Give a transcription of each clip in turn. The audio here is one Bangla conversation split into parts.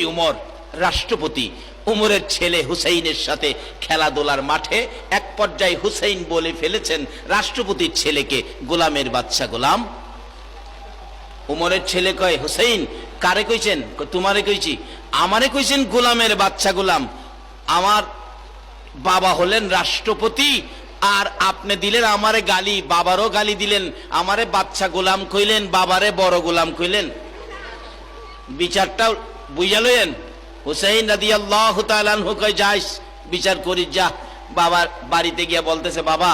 উমর রাষ্ট্রপতি, উমরের ছেলে হুসাইনের সাথে খেলাধুলার মাঠে এক পর্যায়ে হুসাইন বলে ফেলেছেন রাষ্ট্রপতির ছেলেকে গোলামের বাচ্চা গোলাম। উমরের ছেলে কয়, হুসাইন কারে কইছেন? তোমারে কইছি। আমারে কইছেন গোলামের বাচ্চা গোলাম। আমার বাবা হলেন রাষ্ট্রপতি আর আপনি দিলেন আমারে গালি, বাবারও গালি দিলেন, আমারে বাচ্চা গোলাম কইলেন, বাবারে বড় গোলাম কইলেন। বিচারটা বুঝা লইলেন? হুসাইন রাদিয়াল্লাহু তাআলা আনহু কয়, যাইস বিচার করিস যা। বাবার বাড়িতে গিয়া বলতেছে, বাবা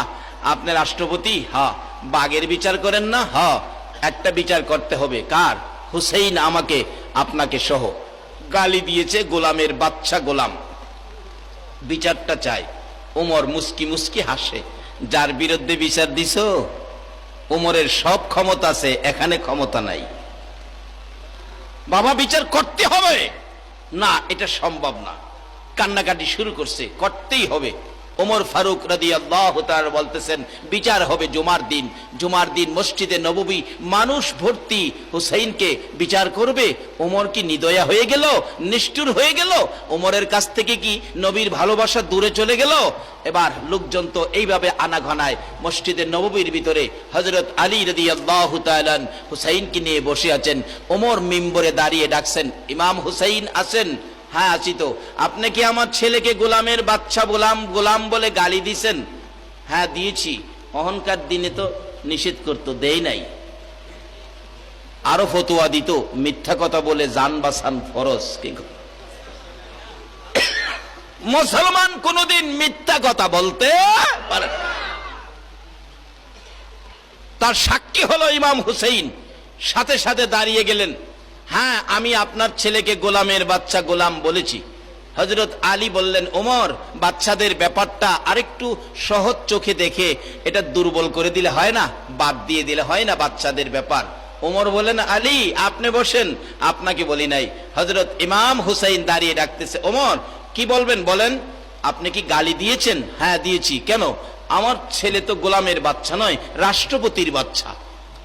আপনি রাষ্ট্রপতি? হ্যাঁ। বাঘের বিচার করেন না? হ্যাঁ। একটা বিচার করতে হবে। কার? হুসাইন আমাকে আপনাকে সহ গালি দিয়েছে, গোলামের বাচ্চা গোলাম, বিচারটা চাই। ওমর মুস্কি মুস্কি হাসে, যার বিরুদ্ধে বিচার দিছো ওমরের সব ক্ষমতা আছে, এখানে ক্ষমতা নাই। বাবা বিচার করতে হবে না, এটা সম্ভব না। কান্নাকাটি শুরু করছে, করতেই হবে। ওমর ফারুক রাদিয়াল্লাহু তাআলা বলতেছেন, বিচার হবে জুমার দিন। জুমার দিন মসজিদে নববী মানুষ ভর্তি, হুসাইনকে বিচার করবে। ওমর কি নিদয়া হয়ে গেল, নিষ্ঠুর হয়ে গেল? ওমরের কাছ থেকে কি নবীর ভালোবাসা দূরে চলে গেল? এবার লোকজন তো এইভাবে আনাঘনায় মসজিদে নববীর ভিতরে হযরত আলী রাদিয়াল্লাহু তাআলা হুসাইনকে নিয়ে বসে আছেন। ওমর মিম্বরে দাঁড়িয়ে ডাকছেন, ইমাম হুসাইন আছেন? হ্যাঁ আছি। তো আপনি কি আমার ছেলেকে গোলামের বাচ্চা গোলাম গোলাম বলে গালি দিছেন? হ্যাঁ দিয়েছি। অহংকার দিনে তো নিষেধ করতো, দেই নাই। আরো ফতোয়া দিত, মিথ্যা কথা বলে জান বাঁচান ফরজ। মুসলমান কোনদিন মিথ্যা কথা বলতে পারে না। তার সাক্ষী হলো ইমাম হুসাইন। সাথে সাথে দাঁড়িয়ে গেলেন, হ্যাঁ আমি আপনার ছেলেকে গোলামের বাচ্চা গোলাম বলেছি। হযরত আলী বললেন, ওমর বাচ্চাদের ব্যাপারটা আরেকটু সহজ চোখে দেখে এটা দুর্বল করে দিলে হয় না, বাদ দিয়ে দিলে হয় না বাচ্চাদের ব্যাপার। ওমর বলেন, আলী আপনি বসেন, আপনাকে বলি নাই। হযরত ইমাম হুসাইন দাঁড়িয়ে ডাকতেছে, ওমর কি বলবেন বলেন? আপনি কি গালি দিয়েছেন? হ্যাঁ দিয়েছি। কেন? আমার ছেলে তো গোলামের বাচ্চা নয়, রাষ্ট্রপতির বাচ্চা।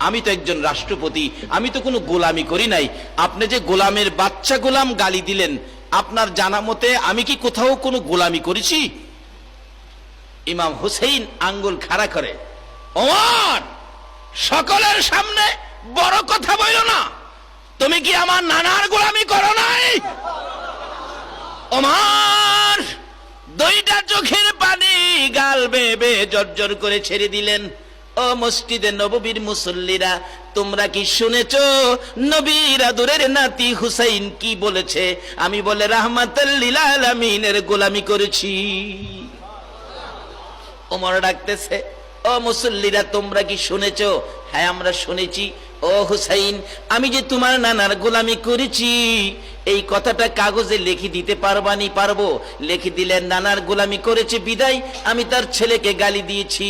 আমি তো একজন রাষ্ট্রপতি, আমি তো কোনো গোলামি করি নাই। আপনি যে গোলামের বাচ্চা গোলাম গালি দিলেন, আপনার জানা মতে আমি কি কোথাও কোনো গোলামি করেছি? ইমাম হুসাইন আঙ্গুল খাড়া করে, ওমর সকলের সামনে বড় কথা বইল না। তুমি কি আমার নানার গোলামি করো নাই? ওমর দুইটা চোখের পানি গাল বেয়ে বেয়ে জর্জর করে ছেড়ে দিলেন। ও মসজিদে নববীর মুসল্লিরা, তোমরা কি শুনেছো নবীর আদরের নাতি হুসাইন কি বলেছে? আমি বলে রাহমাতাল লিল আলামিনের গোলামি করেছি। ওমর ডাকতেছে, ও মুসল্লিরা তোমরা কি শুনেছো? হ্যাঁ আমরা শুনেছি। ও হুসাইন, আমি যে তোমার নানার গোলামি করেছি এই কথাটা কাগজে লিখে দিতে পারবানি? পারবো। লিখে দিলেন, নানার গোলামি করেছে বিদায় আমি তার ছেলেকে গালি দিয়েছি।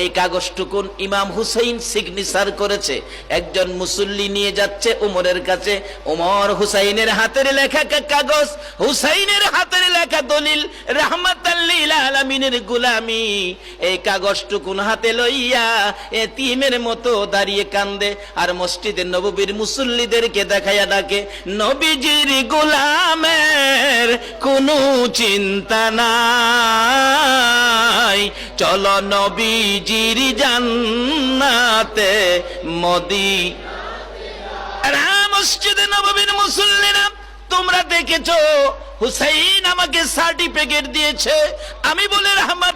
এই কাগজটুকুন ইমাম হুসাইন সিগনেচার করেছে। একজন মুসল্লি নিয়ে যাচ্ছে ওমরের কাছে। ওমর হুসাইনের হাতের লেখা কাগজ, হুসাইনের হাতের লেখা দলিল, রাহমাতাল লিল আলামিনের গোলামি। এই কাগজটুকুন হাতে লইয়া এতিমের মতো দাঁড়িয়ে কান্দে আর মসজিদে নববীর মুসল্লিদেরকে দেখাইয়া ডাকে, নবীজির গোলামের কোনো চিন্তা নাই, চলো নবীজির জান্নাতে মদিনা। মসজিদে নববীর মুসল্লিরা তোমরা দেখেছো হুসাইন আমাকে সার্টিফিকেট দিয়েছে। আমি বলে রহমত